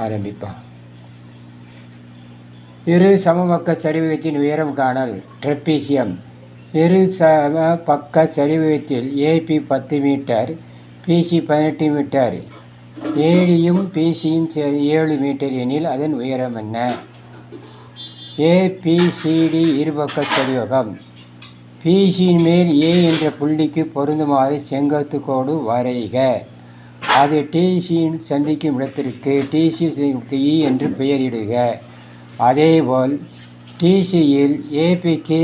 ஆரம்பிப்போம். இரு சமபக்க சரிவகத்தின் உயரம் காணல். ட்ரெப்பீசியம். இரு சம பக்க சரிவகத்தில் ஏபி 10 மீட்டர், பிசி 18 மீட்டர், ஏடியும் பிசியும் 7 மீட்டர் எனில் அதன் உயரம் என்ன? ஏபிசிடி இருபக்க சரிவகம். பிசியின் மேல் ஏ என்ற புள்ளிக்கு பொருந்துமாறு செங்குத்து கோடு வரைக. அது டிசியின் சந்திக்கும் இடத்திற்கு டிசி இ என்று பெயரிடுக. அதேபோல் டிசியில் ஏபிக்கு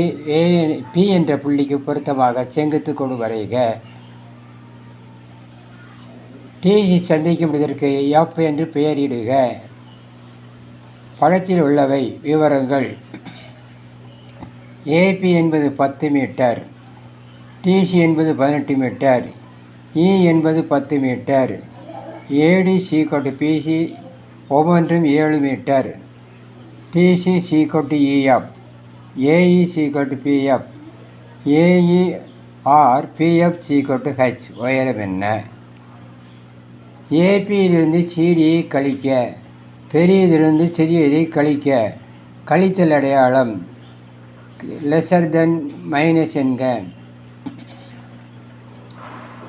பி என்ற புள்ளிக்கு பொருத்தமாக செங்குத்து கோடு வரைக. டிசி சந்திக்கும் இடத்திற்கு எஃப் என்று பெயரிடுக. படத்தில் உள்ளவை விவரங்கள். ஏபி என்பது 10 மீட்டர், டிசி என்பது 18 மீட்டர், இ என்பது 10 மீட்டர், ஏடி சீக்கோட்டு பிசி ஒவ்வொன்றும் 7 மீட்டர், டிசி சீக்கோட்டு இஎஃப், ஏஇ சீக்கோட்டு பிஎஃப், ஏஇ ஆர் பிஎஃப் சீக்கோட்டு ஹெச். உயரம் என்ன? ஏபியிலிருந்து சிடியை கழிக்க, பெரியதிலிருந்து சிறியதை கழிக்க. கழித்தல் அடையாளம் லெஸர் தென் மைனஸ் என்க.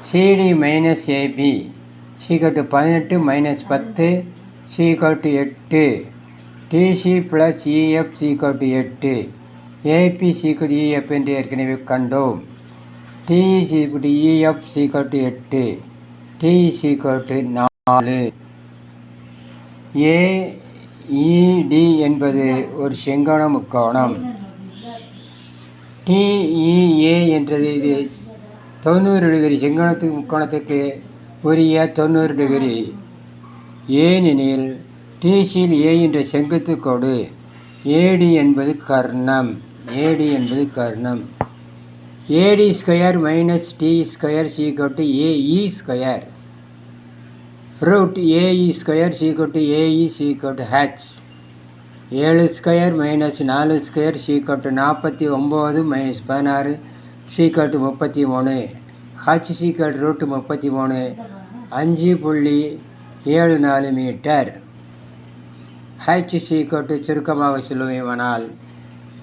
சிடி மைனஸ் ஏபி சீக்கோட்டு 18 மைனஸ் 10 சீக்கோட்டு 8, டிசி ப்ளஸ் இஎஃப் சீக்கோட்டு 8, ஏபி சீக்கோட்டு இஎஃப் என்று ஏற்கனவே கண்டோம். டிஇ சீக்கோட்டு இஎஃப் சீக்கோட்டு 8, டிஇ சீக்கோட்டு 4. ஏஇடி என்பது ஒரு செங்கோண முக்கோணம். டிஇஏ என்றது இது 90 டிகிரி செங்கோணத்துக்கு முக்கோணத்துக்கு உரிய 90 டிகிரி. ஏனெனில் டிசியில் ஏ என்ற செங்குத்து கோடு. ஏடி என்பது கர்ணம். AD square minus D square சீக்கோட்டு AE square root AE square சீக்கோட்டு ஏஇ சீக்கோட்டு ஹெச். 7 ஸ்கொயர் மைனஸ் 4 ஸ்கொயர் சீக்கோட்டு 49 மைனஸ் 16 சீக்கோட்டு 33. ஹச் சீக்கோட்டு ரூட் 33 5.74 மீட்டர். ஹச் சீக்கோட்டு சுருக்கமாக சொல்லுவேமானால்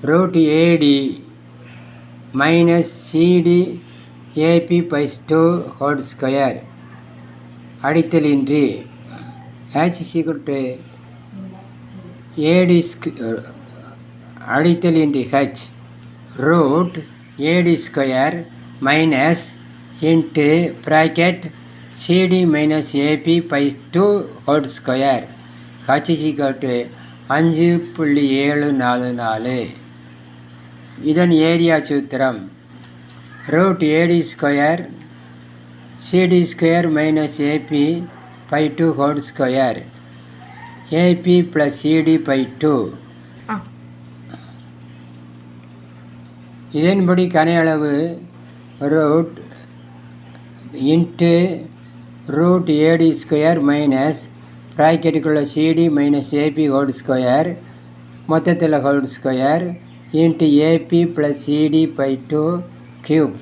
root AD minus CD AB /2 whole square. அடித்தலின்றி ஹச் சீக்கோட்டு ஏடி அடித்தலின்றி H root AD square minus into bracket CD minus AB /2 whole square. H சீக்கோட்டு 5.744. இதன் ஏரியா சூத்திரம் root AD square CD square minus AB /2 whole square AB plus CD /2. இதன்படி கனையளவு root into root AD square minus ப்ராக்கெட்டுக்குள்ள CD minus AB whole square மொத்தத்தில் whole square into AB plus CD /2 cube.